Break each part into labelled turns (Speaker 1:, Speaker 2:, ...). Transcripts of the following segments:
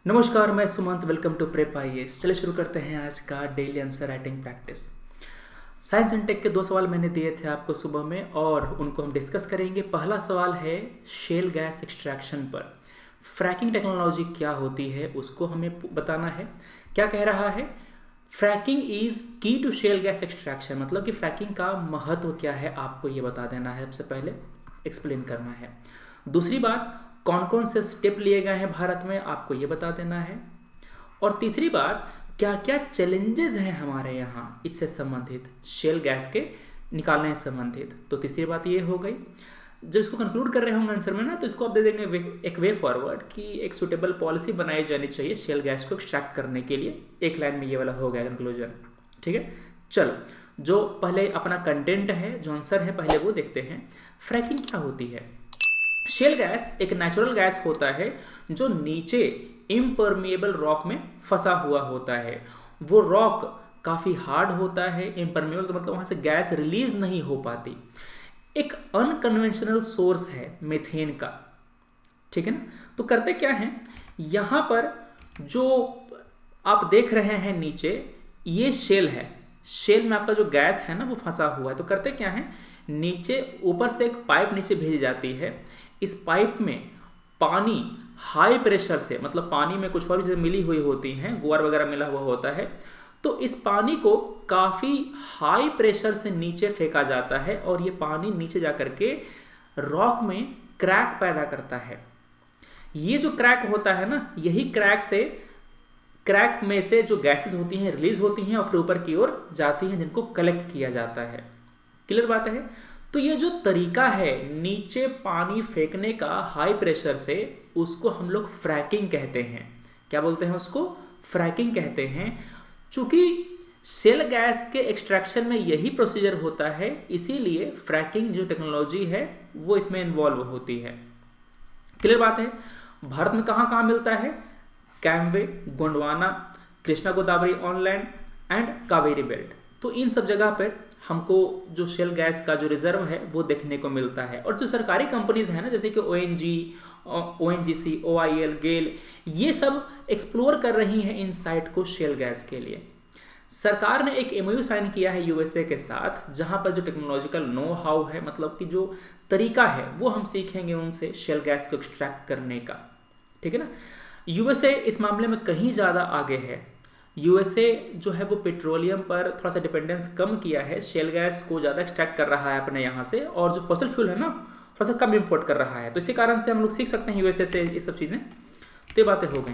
Speaker 1: नमस्कार, मैं Sumant. Welcome to prep IAS. चलिए शुरू करते हैं आज का daily answer writing practice. Science and tech के 2 सवाल मैंने दिए थे आपको सुबह में और उनको हम डिस्कस करेंगे। पहला सवाल है शेल गैस एक्सट्रैक्शन पर। फ्रैकिंग टेक्नोलॉजी क्या होती है उसको हमें बताना है। क्या कह रहा है? फ्रैकिंग इज की टू शेल गैस एक्सट्रैक्शन, मतलब कि फ्रैकिंग का महत्व क्या है आपको ये बता देना है, सबसे पहले एक्सप्लेन करना है। दूसरी बात, कौन कौन से स्टेप लिए गए हैं भारत में, आपको ये बता देना है। और तीसरी बात, क्या क्या चैलेंजेस हैं हमारे यहाँ इससे संबंधित, शेल गैस के निकालने से संबंधित। तो तीसरी बात ये हो गई। जब इसको कंक्लूड कर रहे होंगे आंसर में ना, तो इसको आप दे देंगे एक वे फॉरवर्ड कि एक सुटेबल पॉलिसी बनाई जानी चाहिए शेल गैस को एक्सट्रैक्ट करने के लिए। एक लाइन में ये वाला हो गया कंक्लूजन। ठीक है, चलो जो पहले अपना कंटेंट है, जो आंसर है, पहले वो देखते हैं। फ्रैकिंग क्या होती है? शेल गैस एक नेचुरल गैस होता है जो नीचे इम्परमिएबल रॉक में फंसा हुआ होता है। वो रॉक काफ़ी हार्ड होता है। इम्परमिएबल तो मतलब वहाँ से गैस रिलीज नहीं हो पाती। एक अनकन्वेंशनल सोर्स है मीथेन का। ठीक है ना? तो करते क्या है, यहाँ पर जो आप देख रहे हैं नीचे, ये शेल है। शेल में आपका जो गैस है ना वो फंसा हुआ है। तो करते क्या है, नीचे ऊपर से एक पाइप नीचे भेजी जाती है। इस पाइप में पानी हाई प्रेशर से, मतलब पानी में कुछ और चीज़ें मिली हुई होती हैं, गुआर वगैरह मिला हुआ होता है, तो इस पानी को काफ़ी हाई प्रेशर से नीचे फेंका जाता है और ये पानी नीचे जा करके रॉक में क्रैक पैदा करता है। ये जो क्रैक होता है ना, यही क्रैक में से जो गैसेस होती हैं रिलीज होती हैं और फिर ऊपर की ओर जाती हैं, जिनको कलेक्ट किया जाता है। क्लियर बात है? तो ये जो तरीका है नीचे पानी फेंकने का हाई प्रेशर से, उसको हम लोग फ्रैकिंग कहते हैं। क्या बोलते हैं उसको? फ्रैकिंग कहते हैं। चूंकि शेल गैस के एक्सट्रैक्शन में यही प्रोसीजर होता है, इसीलिए फ्रैकिंग जो टेक्नोलॉजी है वो इसमें इन्वॉल्व होती है। क्लियर बात है? भारत में कहाँ कहाँ मिलता है? Cambay, Gondwana, Krishna Godavari onland and Kaveri belt. तो इन सब जगह पर हमको जो शेल गैस का जो रिजर्व है वो देखने को मिलता है। और जो सरकारी कंपनीज हैं ना, जैसे कि ONGC, OIL, गेल, ये सब एक्सप्लोर कर रही हैं इन साइट को शेल गैस के लिए। सरकार ने एक MOU साइन किया है USA के साथ, जहां पर जो टेक्नोलॉजिकल नो हाउ है, मतलब कि जो तरीका है वो हम सीखेंगे उनसे शेल गैस को एक्सट्रैक्ट करने का। ठीक है ना? USA इस मामले में कहीं ज़्यादा आगे है। USA जो है वो पेट्रोलियम पर थोड़ा सा डिपेंडेंस कम किया है, शेल गैस को ज़्यादा एक्सट्रैक्ट कर रहा है अपने यहाँ से, और जो फॉसिल फ्यूल है ना थोड़ा सा कम इंपोर्ट कर रहा है। तो इसी कारण से हम लोग सीख सकते हैं USA से ये सब चीज़ें। तो ये बातें हो गई।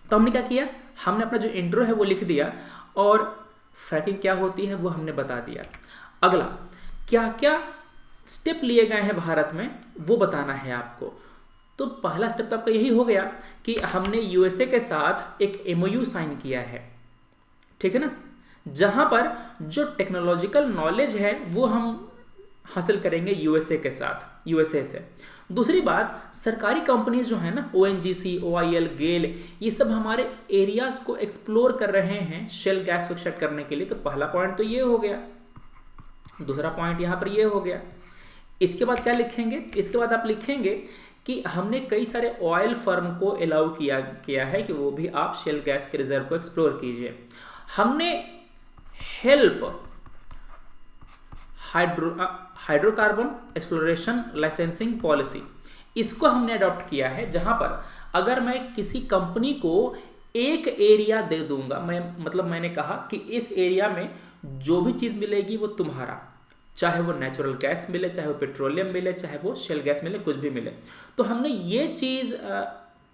Speaker 1: तो हमने क्या किया, हमने अपना जो इंट्रो है वो लिख दिया और फ्रैकिंग क्या होती है वो हमने बता दिया। अगला, क्या क्या स्टेप लिए गए हैं भारत में वो बताना है आपको। तो पहला स्टेप तो आपका यही हो गया कि हमने USA के साथ एक MOU साइन किया है। ठीक है ना? जहां पर जो टेक्नोलॉजिकल नॉलेज है वो हम हासिल करेंगे USA के साथ, USA से। दूसरी बात, सरकारी कंपनीज जो है ना, ONGC, OIL, गेल, ये सब हमारे एरियाज को एक्सप्लोर कर रहे हैं शेल गैस को एक्सट्रैक्ट करने के लिए। तो पहला पॉइंट तो ये हो गया। दूसरा पॉइंट यहाँ पर ये हो गया। इसके बाद क्या लिखेंगे? इसके बाद आप लिखेंगे कि हमने कई सारे ऑयल फर्म को अलाउ किया है कि वो भी आप शेल गैस के रिजर्व को एक्सप्लोर कीजिए। हमने help hydrocarbon exploration licensing policy, इसको हमने अडॉप्ट किया है, जहां पर अगर मैं किसी कंपनी को एक एरिया दे दूंगा, मैंने कहा कि इस एरिया में जो भी चीज़ मिलेगी वो तुम्हारा, चाहे वो नेचुरल गैस मिले, चाहे वो पेट्रोलियम मिले, चाहे वो शेल गैस मिले, कुछ भी मिले। तो हमने ये चीज़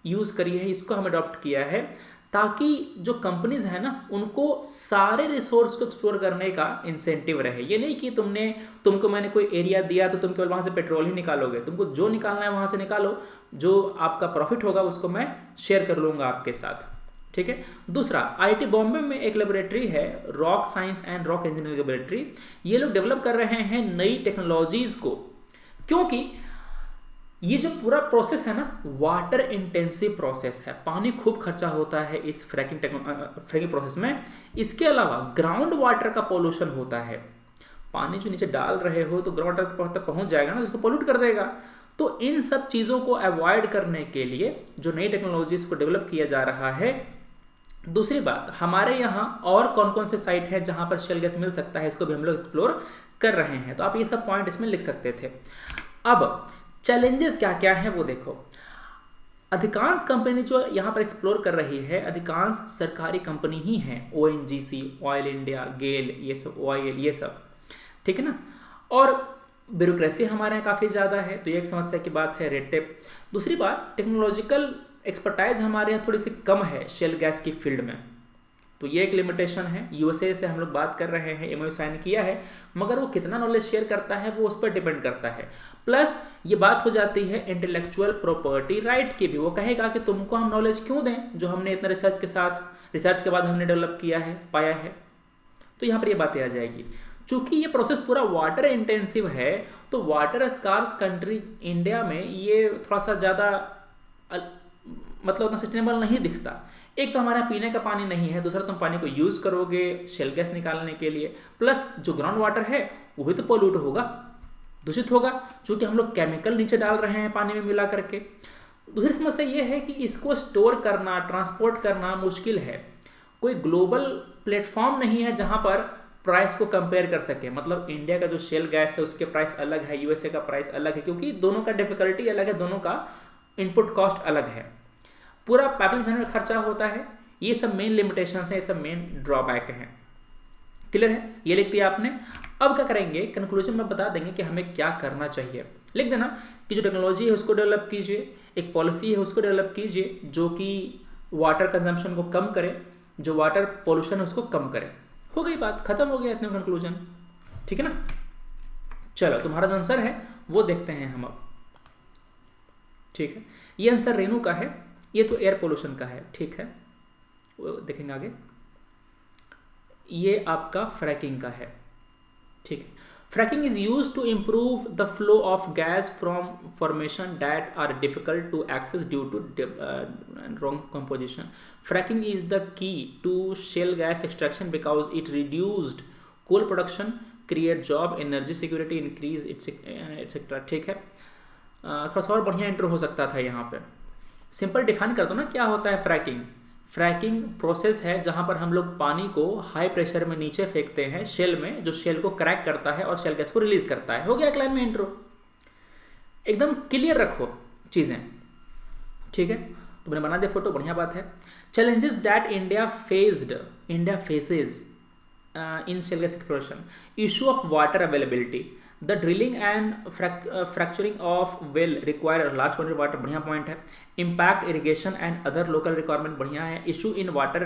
Speaker 1: यूज़ करी है, इसको हम अडॉप्ट किया है, ताकि जो कंपनीज है ना उनको सारे रिसोर्स को एक्सप्लोर करने का इंसेंटिव रहे। ये नहीं कि तुमको मैंने कोई एरिया दिया तो तुम केवल वहाँ से पेट्रोल ही निकालोगे। तुमको जो निकालना है वहाँ से निकालो, जो आपका प्रॉफिट होगा उसको मैं शेयर कर लूँगा आपके साथ। ठीक है? दूसरा, IIT बॉम्बे में एक लेबोरेटरी है, rock science and rock engineering laboratory. ये लोग डेवलप कर रहे हैं नई टेक्नोलॉजीज को, क्योंकि ये जो पूरा प्रोसेस है ना वाटर इंटेंसिव प्रोसेस है। पानी खूब खर्चा होता है इस फ्रैकिंग प्रोसेस में। इसके अलावा ग्राउंड वाटर का पोल्यूशन होता है। पानी जो नीचे डाल रहे हो तो ग्राउंड वाटर तक पहुंच जाएगा ना, उसको पोल्यूट कर देगा। तो इन सब चीज़ों को अवॉइड करने के लिए जो नई टेक्नोलॉजीज को डेवलप किया जा रहा है। दूसरी बात, हमारे यहाँ और कौन कौन से साइट हैं जहाँ पर शेल गैस मिल सकता है, इसको भी हम लोग एक्सप्लोर कर रहे हैं। तो आप ये सब पॉइंट इसमें लिख सकते थे। अब चैलेंजेस क्या क्या हैं वो देखो। अधिकांश कंपनी जो यहाँ पर एक्सप्लोर कर रही है, अधिकांश सरकारी कंपनी ही हैं, ONGC, ऑयल इंडिया, गेल, ये सब, OIL, ये सब, ठीक है ना। और ब्यूरोक्रेसी हमारे यहाँ काफ़ी ज़्यादा है, तो ये एक समस्या की बात है, रेड टेप। दूसरी बात, टेक्नोलॉजिकल एक्सपर्टाइज हमारे यहाँ थोड़ी सी कम है शेल गैस की फील्ड में, तो ये एक लिमिटेशन है। USA से हम लोग बात कर रहे हैं, MOU साइन किया है, मगर वो कितना नॉलेज शेयर करता है वो उस पर डिपेंड करता है। प्लस ये बात हो जाती है इंटेलेक्चुअल प्रॉपर्टी राइट की भी। वो कहेगा कि तुमको हम नॉलेज क्यों दें जो हमने इतना रिसर्च के बाद हमने डेवलप किया है, पाया है। तो यहाँ पर ये बातें आ जाएगी। चूंकि ये प्रोसेस पूरा वाटर इंटेंसिव है, तो वाटर स्कार्स कंट्री इंडिया में ये थोड़ा सा ज़्यादा मतलब उतना सस्टेनेबल नहीं दिखता। एक तो हमारे पीने का पानी नहीं है, दूसरा तुम पानी को यूज़ करोगे शेल गैस निकालने के लिए, प्लस जो ग्राउंड वाटर है वो भी तो पोल्यूट होगा, दूषित होगा, चूँकि हम लोग केमिकल नीचे डाल रहे हैं पानी में मिला करके। दूसरी समस्या ये है कि इसको स्टोर करना, ट्रांसपोर्ट करना मुश्किल है। कोई ग्लोबल प्लेटफॉर्म नहीं है जहाँ पर प्राइस को कंपेयर कर सके। मतलब इंडिया का जो शेल गैस है उसके प्राइस अलग है, USA का प्राइस अलग है, क्योंकि दोनों का डिफिकल्टी अलग है, दोनों का इनपुट कॉस्ट अलग है, पूरा पाइपलाइन में खर्चा होता है। ये सब मेन लिमिटेशन है, ये सब मेन ड्रॉबैक हैं। क्लियर है, ये लिख दिया आपने। अब क्या करेंगे, कंक्लूजन में बता देंगे कि हमें क्या करना चाहिए। लिख देना कि जो टेक्नोलॉजी है उसको डेवलप कीजिए, एक पॉलिसी है उसको डेवलप कीजिए जो कि वाटर कंजम्पशन को कम करे, जो वाटर पोल्यूशन है उसको कम करे। हो गई बात, खत्म हो गया इतना कंक्लूजन, ठीक है ना। चलो तुम्हारा जो आंसर है वो देखते हैं हम अब, ठीक है। ये आंसर रेनू का है, ये तो एयर पोल्यूशन का है, ठीक है, वो देखेंगे आगे। ये आपका फ्रैकिंग का है, ठीक है। Fracking is used to improve the flow of gas from formation that are difficult to access due to wrong composition. Fracking is the key to shale gas extraction because it reduced coal production, create job, energy security, increase etcetera, ठीक है। थोड़ा सा और बढ़िया intro हो सकता था यहाँ पे। सिंपल डिफाइन कर दो ना क्या होता है फ्रैकिंग। फ्रैकिंग प्रोसेस है जहां पर हम लोग पानी को हाई प्रेशर में नीचे फेंकते हैं शेल में, जो शेल को क्रैक करता है और शेल गैस को रिलीज करता है। हो गया एक लाइन में इंट्रो, एकदम क्लियर रखो चीजें, ठीक है। तुमने बना दिया फोटो, बढ़िया बात है। Challenges that India faces in shale gas exploration, issue of water availability, the drilling and fracturing of well require large quantity water, बढ़िया पॉइंट है। Impact irrigation and other local requirement, बढ़िया है। Issue in water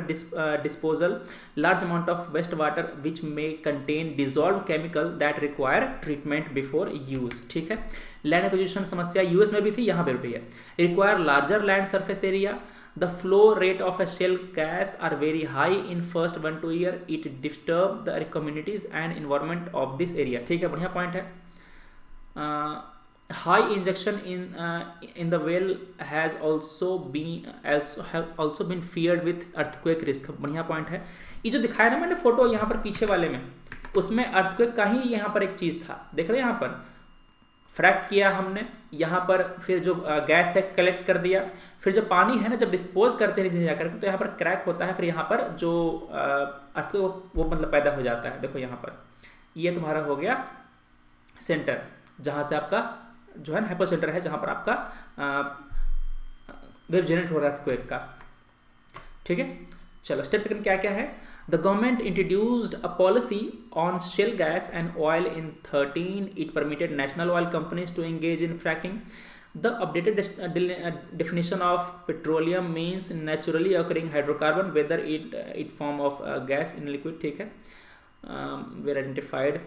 Speaker 1: disposal, large amount of waste water which may contain dissolve chemical that require treatment before use, ठीक है। Land acquisition समस्या US में भी थी, यहाँ पर भी है। Require larger land surface area, the flow rate of a shale gas are very high in first 1-2 year, it disturb the communities and environment of this area, ठीक है, बढ़िया पॉइंट है। high injection in the well has also been feared with earthquake risk, बढ़िया point है। ये जो दिखाया ना मैंने फोटो यहाँ पर पीछे वाले में, उसमें earthquake का ही यहाँ पर एक चीज था, देख रहे हैं यहाँ पर फ्रैक किया हमने, यहाँ पर फिर जो गैस है कलेक्ट कर दिया, फिर जो पानी है ना जब डिस्पोज करते हैं नीचे जाकर तो यहाँ पर क्रैक होता है, फिर यहाँ पर जो अर्थ वो मतलब पैदा हो जाता है। देखो यहाँ पर ये तुम्हारा हो गया सेंटर, जहाँ से आपका जो है ना हाइपो सेंटर है, जहाँ पर आपका वेव जनरेट हो रहा है अर्थक्वेक का, ठीक है। चलो स्टेप टेकन क्या क्या है। The government introduced a policy on shale gas and oil in 13. It permitted national oil companies to engage in fracking. The updated definition of petroleum means naturally occurring hydrocarbon, whether it form of gas in liquid, ठीक है। Were identified,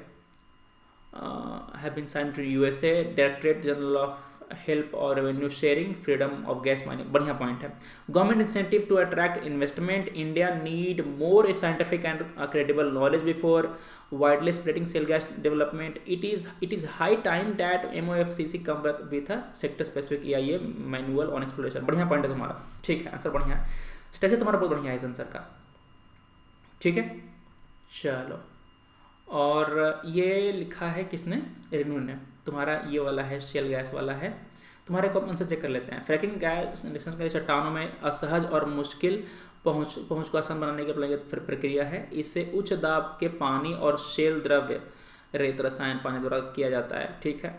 Speaker 1: have been signed to USA Directorate General of help और revenue sharing, freedom of gas mining, बढ़िया point है। Government incentive to attract investment, India need more scientific and credible knowledge before widely spreading shale gas development, it is high time that MOFCC come with a sector specific EIA manual on exploration, बढ़िया point है तुम्हारा, ठीक है। Answer बढ़िया है, structure तुम्हारा बहुत बढ़िया है इस आंसर का, ठीक है। चलो, और ये लिखा है किसने, रेनू ने, तुम्हारा ये वाला है शेल गैस वाला है। तुम्हारे को आंसर चेक कर लेते हैं। फ्रैकिंग गैस इंडक्शन के लिए चट्टानों में असहज और मुश्किल पहुंच को आसान बनाने की प्रक्रिया है। इसे उच्च दाब के पानी और शेल द्रव्य रेत रसायन पानी द्वारा किया जाता है। ठीक है,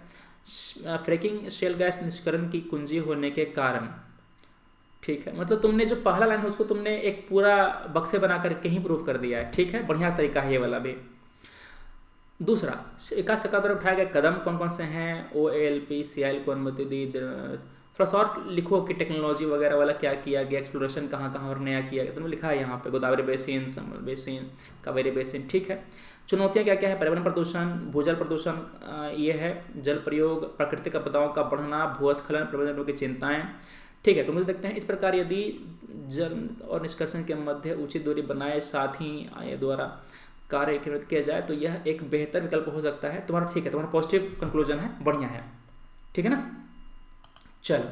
Speaker 1: फ्रैकिंग शेल गैस निष्करण की कुंजी होने के कारण। ठीक है, मतलब तुमने जो पहला लाइन है उसको तुमने एक पूरा बक्से बना करके ही प्रूफ कर दिया है। ठीक है, बढ़िया तरीका है ये वाला भी। दूसरा, एकाध सरकार द्वारा उठाए गए कदम कौन कौन से हैं? OALP-CIL को अनुमति दी। थोड़ा शॉर्ट लिखो कि टेक्नोलॉजी वगैरह वाला क्या किया गया, एक्सप्लोरेशन कहाँ कहाँ और नया किया गया। तुमने लिखा है यहाँ पे गोदावरी बेसिन, संभल बेसिन, कावेरी बेसिन। ठीक है, चुनौतियाँ क्या क्या है? पर्यावरण प्रदूषण, भूजल प्रदूषण, ये है जल प्रयोग, प्राकृतिक आपदाओं का बढ़ना, भूस्खलन, प्रबंधन की चिंताएँ। ठीक है, तो मुझे देखते हैं इस प्रकार यदि जल और निष्कर्षण के मध्य उचित दूरी बनाए साथ ही द्वारा कार्य किया जाए तो यह एक बेहतर विकल्प हो सकता है तुम्हारा। ठीक है, तुम्हारा पॉजिटिव कंक्लूजन है, बढ़िया है। ठीक है ना, चलो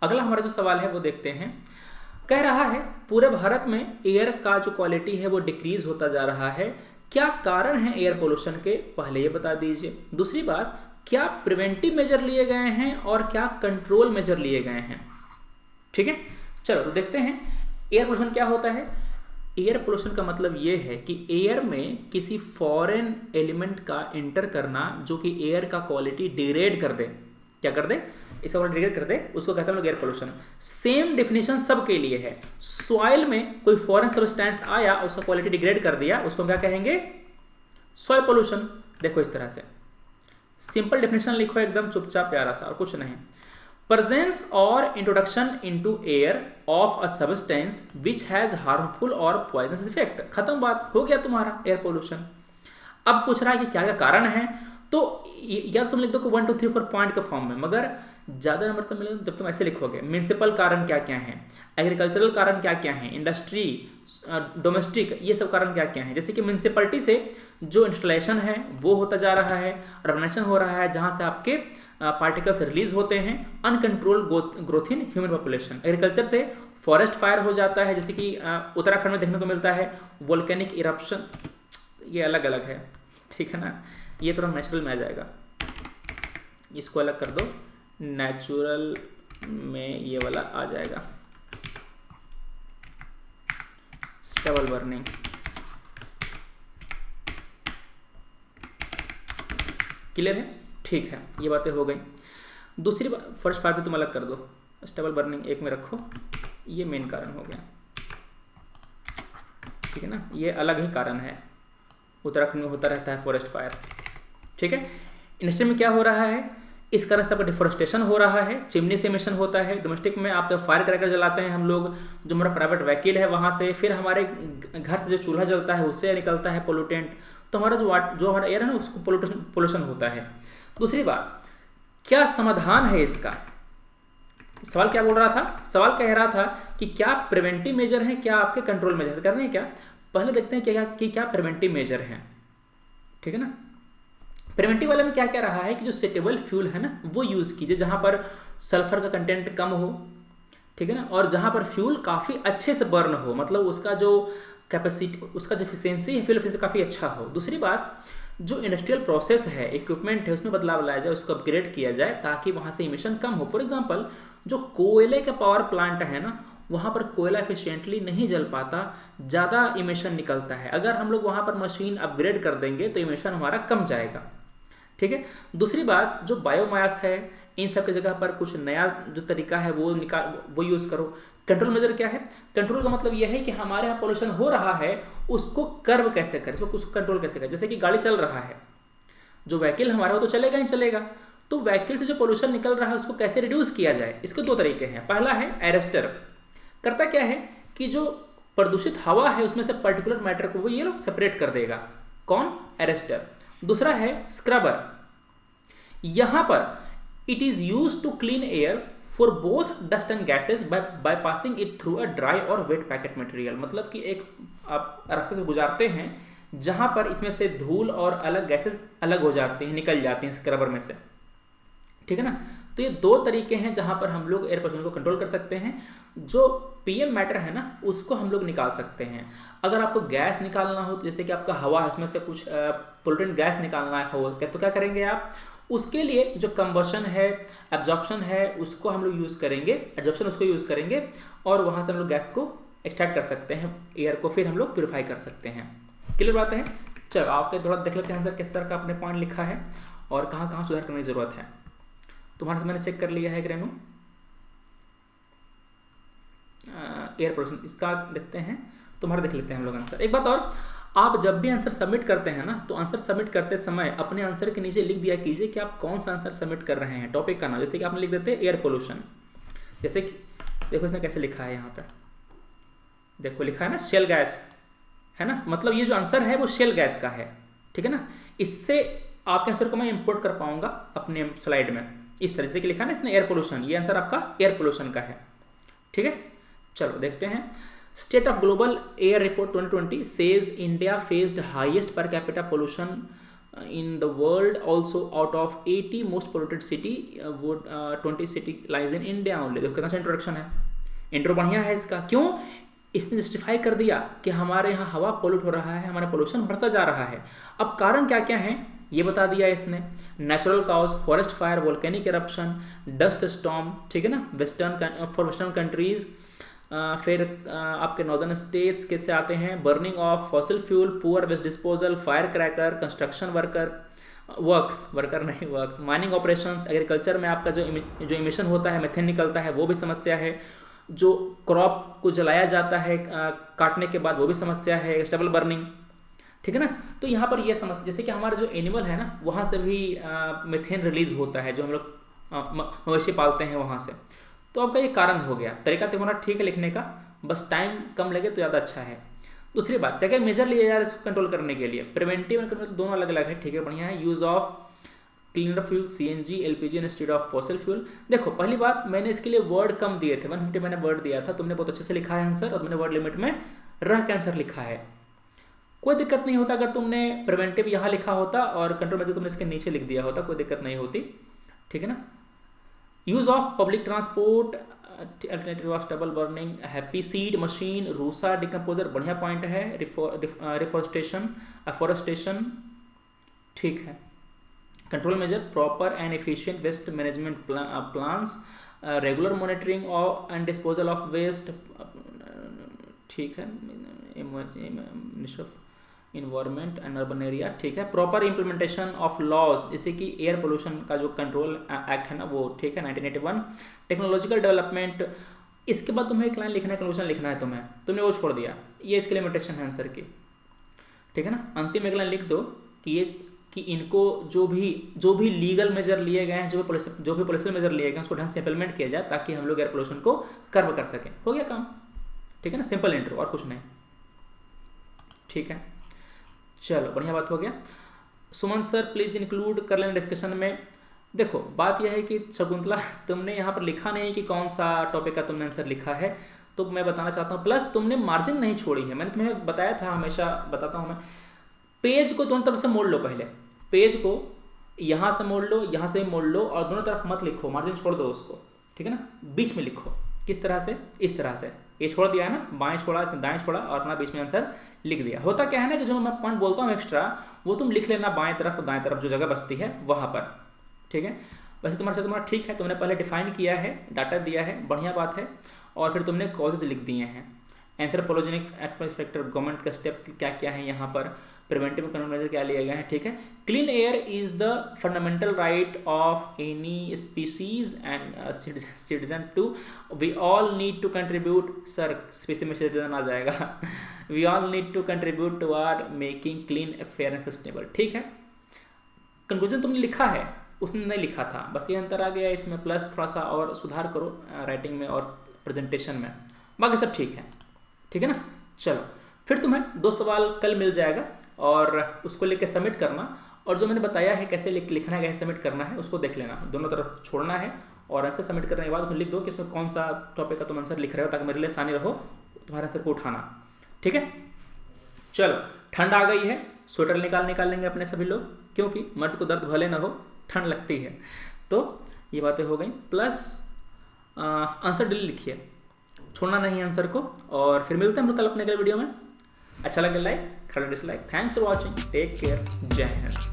Speaker 1: अगला हमारा जो सवाल है वो देखते हैं। कह रहा है पूरे भारत में एयर का जो क्वालिटी है वो डिक्रीज होता जा रहा है, क्या कारण है एयर पोल्यूशन के? पहले ये बता दीजिए। दूसरी बात, क्या प्रिवेंटिव मेजर लिए गए हैं और क्या कंट्रोल मेजर लिए गए हैं? ठीक है, चलो तो देखते हैं एयर पोल्यूशन क्या होता है। एयर पोल्यूशन का मतलब ये है कि एयर में किसी फॉरेन एलिमेंट का एंटर करना जो कि एयर का क्वालिटी डिग्रेड कर दे। क्या कर दे? इसका क्वालिटी डिग्रेड कर दे, उसको कहते हैं लोग एयर पोल्यूशन। सेम डेफिनेशन सबके लिए है। सॉइल में कोई फॉरेन सब्सटेंस आया, उसका क्वालिटी डिग्रेड कर दिया, उसको हम क्या कहेंगे? Soil pollution. देखो इस तरह से सिंपल डेफिनेशन लिखो, एकदम चुपचाप प्यारा सा, और कुछ नहीं। Presence or introduction into air of a substance which has harmful or poisonous effect। खत्म बात, हो गया तुम्हारा एयर पोल्यूशन। अब पूछ रहा है कि क्या क्या कारण है, तो या तुम लिख दो 1 2 3 4 पॉइंट के फॉर्म में, मगर ज़्यादा नंबर तो मिले जब तुम ऐसे लिखोगे। म्यूनिसिपल कारण क्या क्या हैं, एग्रीकल्चरल कारण क्या क्या हैं, इंडस्ट्री, डोमेस्टिक, ये सब कारण क्या क्या हैं। जैसे कि म्यूनिसिपलिटी से जो इंस्टॉलेशन है वो होता जा रहा है, अर्बनाइजेशन हो रहा है जहाँ से आपके पार्टिकल्स रिलीज होते हैं, uncontrol growth in human population. Agriculture से फॉरेस्ट फायर हो जाता है, जैसे कि उत्तराखंड में देखने को मिलता है, वोल्केनिक इरप्शन, ये अलग अलग है। ठीक है ना, ये थोड़ा नेचुरल में आ जाएगा, इसको अलग कर दो, नेचुरल में ये वाला आ जाएगा, स्टबल बर्निंग। क्लियर है? ठीक है, ये बातें हो गई। दूसरी बात, फर्स्ट फायर तुम अलग कर दो, स्टेबल बर्निंग एक में रखो, ये मेन कारण हो गया। ठीक है ना, ये अलग ही कारण है, उत्तराखंड में होता रहता है फॉरेस्ट फायर। ठीक है, इंडस्ट्री में क्या हो रहा है, इस कारण से आपका डिफोरेस्टेशन हो रहा है, चिमनी से एमिशन होता है। डोमेस्टिक में आप फायर क्रैकर जलाते हैं हम लोग, जो हमारा प्राइवेट व्हीकल है वहाँ से, फिर हमारे घर से जो चूल्हा जलता है उससे निकलता है पोल्यूटेंट, तो हमारा जो हमारा एयर है ना उसको पोल्यूशन होता है। दूसरी बात, क्या समाधान है इसका? सवाल क्या बोल रहा था? सवाल कह रहा था कि क्या प्रिवेंटिव मेजर हैं, क्या आपके कंट्रोल मेजर करने हैं क्या? पहले देखते हैं क्या प्रिवेंटिव मेजर हैं। ठीक है ना, प्रिवेंटिव वाले में क्या क्या रहा है कि जो सुटेबल फ्यूल है ना वो यूज़ कीजिए जहाँ पर सल्फर का कंटेंट कम हो। ठीक है ना, और जहाँ पर फ्यूल काफ़ी अच्छे से बर्न हो, मतलब उसका जो कैपेसिटी, उसका जो एफिशिएंसी है, फ्यूल एफिशिएंसी काफ़ी अच्छा हो। दूसरी बात, जो इंडस्ट्रियल प्रोसेस है, इक्विपमेंट है, उसमें बदलाव लाया जाए, उसको अपग्रेड किया जाए ताकि वहाँ से इमिशन कम हो। फॉर एग्जांपल, जो कोयले का पावर प्लांट है ना, वहाँ पर कोयला एफिशिएंटली नहीं जल पाता, ज़्यादा इमिशन निकलता है। अगर हम लोग वहाँ पर मशीन अपग्रेड कर देंगे तो इमिशन हमारा कम जाएगा। ठीक है, दूसरी बात, जो बायोमास है, इन सब की जगह पर कुछ नया जो तरीका है वो यूज़ करो। कंट्रोल मेजर क्या है? कंट्रोल का मतलब यह है कि हमारे यहाँ पोल्यूशन हो रहा है, उसको कर्व कैसे करें, उसको कंट्रोल कैसे करें। जैसे कि गाड़ी चल रहा है, जो व्हीकल हमारा हो तो चलेगा ही चलेगा, तो व्हीकल से जो पोल्यूशन निकल रहा है उसको कैसे रिड्यूस किया जाए। इसके दो तरीके हैं। पहला है एरेस्टर, करता क्या है कि जो प्रदूषित हवा है उसमें से पर्टिकुलर मैटर को वो ये लोग सेपरेट कर देगा। कौन? एरेस्टर। दूसरा है स्क्रबर, यहाँ पर it is use to clean air for both dust and gases by passing it through a dry और वेट पैकेट मटेरियल। मतलब कि एक आप रास्ते से गुजारते हैं जहाँ पर इसमें से धूल और अलग गैसेज अलग हो जाते हैं, निकल जाते हैं स्क्रबर में से। ठीक है ना, तो ये दो तरीके हैं जहाँ पर हम लोग एयर पोल्यूशन को कंट्रोल कर सकते हैं। जो पीएम मैटर है ना उसको हम लोग निकाल सकते हैं। अगर आपको गैस निकालना हो, तो जैसे कि आपका हवा है उसमें से कुछ पोल्यूटेंट गैस निकालना हो तो क्या करेंगे आप, उसके लिए जो कंबशन है, एब्जॉर्प्शन है, उसको हम लोग यूज़ करेंगे, एब्जॉर्प्शन उसको यूज़ करेंगे और वहाँ से हम लोग गैस को एक्सट्रैक्ट कर सकते हैं, एयर को फिर हम लोग प्योरीफाई कर सकते हैं। क्लियर बात है? चलो आपके थोड़ा देख लेते हैं आंसर किस तरह का आपने पॉइंट लिखा है और कहाँ कहाँ सुधार करने की ज़रूरत है। तुम्हारे से मैंने चेक कर लिया है रेनू, एयर पोल्यूशन, इसका देखते हैं, तुम्हारा देख लेते हैं हम लोग आंसर। एक बात और, आप जब भी आंसर सबमिट करते हैं ना, तो आंसर सबमिट करते समय अपने आंसर के नीचे लिख दिया कीजिए कि आप कौन सा आंसर सबमिट कर रहे हैं, टॉपिक का नाम। जैसे कि आपने लिख देते हैं एयर पोल्यूशन, जैसे कि देखो इसने कैसे लिखा है, यहाँ पे देखो लिखा है ना शेल गैस, है ना, मतलब ये जो आंसर है वो शेल गैस का है, ठीक है ना। इससे आपके आंसर को मैं इंपोर्ट कर पाऊंगा अपने स्लाइड में, इस तरह से कि लिखा है ना इसने एयर पोल्यूशन, ये आंसर आपका एयर पोल्यूशन का है, ठीक है। चलो देखते हैं, state of global air report 2020 says India faced highest per capita pollution in the world, also out of 80 most polluted city would 20 city lies in India only. देखो कितना सा इंट्रोडक्शन है, इंट्रो बढ़िया है इसका। क्यों? इसने जस्टिफाई कर दिया कि हमारे यहाँ हवा पोल्यूट हो रहा है, हमारा पोल्यूशन बढ़ता जा रहा है। अब कारण क्या क्या है ये बता दिया इसने, natural cause, forest fire, volcanic eruption, dust storm, ठीक है ना, वेस्टर्न कंट्रीज, फिर आपके नॉर्दर्न स्टेट्स कैसे आते हैं, burning of fossil fuel, poor waste disposal, fire cracker, construction works, mining operations, agriculture में आपका जो इमिशन होता है, मेथेन निकलता है, वो भी समस्या है, जो क्रॉप को जलाया जाता है काटने के बाद वो भी समस्या है, स्टबल बर्निंग, ठीक है ना। तो यहाँ पर ये समस्या, जैसे कि हमारा जो एनिमल है ना, वहाँ से भी मेथेन रिलीज होता है, जो हम लोग मवेशी पालते हैं वहाँ से। तो आपका ये कारण हो गया। तरीका तुम्हारा ठीक है लिखने का, बस टाइम कम लगे तो ज़्यादा अच्छा है। दूसरी बात, क्या क्या मेजर लिए जा रहे हैं इसको कंट्रोल करने के लिए, प्रिवेंटिव एंड कंट्रोल दोनों अलग अलग है, ठीक है, बढ़िया है। Use of cleaner fuel, CNG, LPG instead of fossil fuel. देखो पहली बात, मैंने इसके लिए वर्ड कम दिए थे, 150 मैंने वर्ड दिया था, तुमने बहुत अच्छे से लिखा है आंसर, और मैंने वर्ड लिमिट में रह के आंसर लिखा है। कोई दिक्कत नहीं होता अगर तुमने प्रिवेंटिव यहाँ लिखा होता और कंट्रोल मेजर तुमने इसके नीचे लिख दिया होता, कोई दिक्कत नहीं होती, ठीक है ना। Use of public transport, alternative of stubble burning, happy seed machine, रूसा डिकम्पोजर, बढ़िया पॉइंट है। एफोरेस्टेशन, ठीक है। Control measure, proper and efficient waste management plans, regular monitoring of and disposal of waste, ठीक है। Minister of environment and urban area, ठीक है। Proper implementation of laws, जैसे कि एयर पोल्यूशन का जो कंट्रोल एक्ट है ना वो, ठीक है, 1981। टेक्नोलॉजिकल डेवलपमेंट, इसके बाद तुम्हें एक लाइन लिखना है, कंक्लूजन लिखना है तुम्हें, तुमने वो छोड़ दिया, ये इसके लिमिटेशन है आंसर की, ठीक है ना। अंतिम एक लाइन लिख दो कि इनको जो भी लीगल मेजर लिए गए हैं, जो भी पॉलिटिकल मेजर लिए गए हैं, उसको ढंग से इंप्लीमेंट किया जाए ताकि हम लोग एयर पोल्यूशन को कर्व कर सकें। हो गया काम, ठीक है ना, सिंपल इंट्रो और कुछ नहीं, ठीक है। चलो बढ़िया बात हो गया। सुमन सर प्लीज़ इंक्लूड कर लेना डिस्कशन में। देखो बात यह है कि शकुंतला तुमने यहाँ पर लिखा नहीं कि कौन सा टॉपिक का तुमने आंसर लिखा है, तो मैं बताना चाहता हूँ, प्लस तुमने मार्जिन नहीं छोड़ी है, मैंने तुम्हें बताया था, हमेशा बताता हूँ मैं, पेज को दोनों तरफ से मोड़ लो, पहले पेज को यहाँ से मोड़ लो, यहाँ से भी मोड़ लो, और दोनों तरफ मत लिखो, मार्जिन छोड़ दो उसको, ठीक है ना। बीच में लिखो, किस तरह से, इस तरह से, ये छोड़ दिया है ना, बाएं छोड़ा दाएं छोड़ा और अपना बीच में आंसर लिख दिया। होता क्या है ना कि जो मैं पॉइंट बोलता हूँ एक्स्ट्रा, वो तुम लिख लेना बाएं तरफ और दाएं तरफ जो जगह बचती है वहाँ पर, ठीक है। वैसे तुम्हारा ठीक है, तुमने पहले डिफाइन किया है, डाटा दिया है, बढ़िया बात है, और फिर तुमने कॉजेज लिख दिए हैं, एंथ्रोपोलॉजिक फैक्टर, गवर्नमेंट का स्टेप क्या क्या है यहाँ पर, प्रिवेंटिव कंट्रोल मेजर क्या लिए गए हैं, ठीक है। Clean air is the fundamental right of any species and citizen too, we all need to contribute, sir species में सिटीजन आ जाएगा, we all need to contribute toward making clean, fair and sustainable, ठीक है। Conclusion तुमने लिखा है, उसने नहीं लिखा था, बस ये अंतर आ गया इसमें, प्लस थोड़ा सा और सुधार करो राइटिंग में और प्रेजेंटेशन में, बाकी सब ठीक है ना। चलो फिर तुम्हें 2 सवाल कल मिल जाएगा और उसको लेके सबमिट करना, और जो मैंने बताया है कैसे लिखना है, कैसे सबमिट करना है, उसको देख लेना, दोनों तरफ छोड़ना है, और आंसर सबमिट करने के बाद लिख दो कि इसमें कौन सा टॉपिक का तुम आंसर लिख रहे हो, ताकि मेरे लिए आसानी रहो तुम्हारे आंसर को उठाना, ठीक है। चलो ठंड आ गई है, स्वेटर निकाल लेंगे अपने सभी लोग, क्योंकि मर्द को दर्द भले ना हो, ठंड लगती है, तो ये बातें हो गई। प्लस आंसर डिलीट लिखिए, छोड़ना नहीं आंसर को, और फिर मिलते हैं हम लोग कल अपने अगले वीडियो में। अच्छा लगे लाइक, खराब dislike. Thanks for watching, take care, जय हिंद।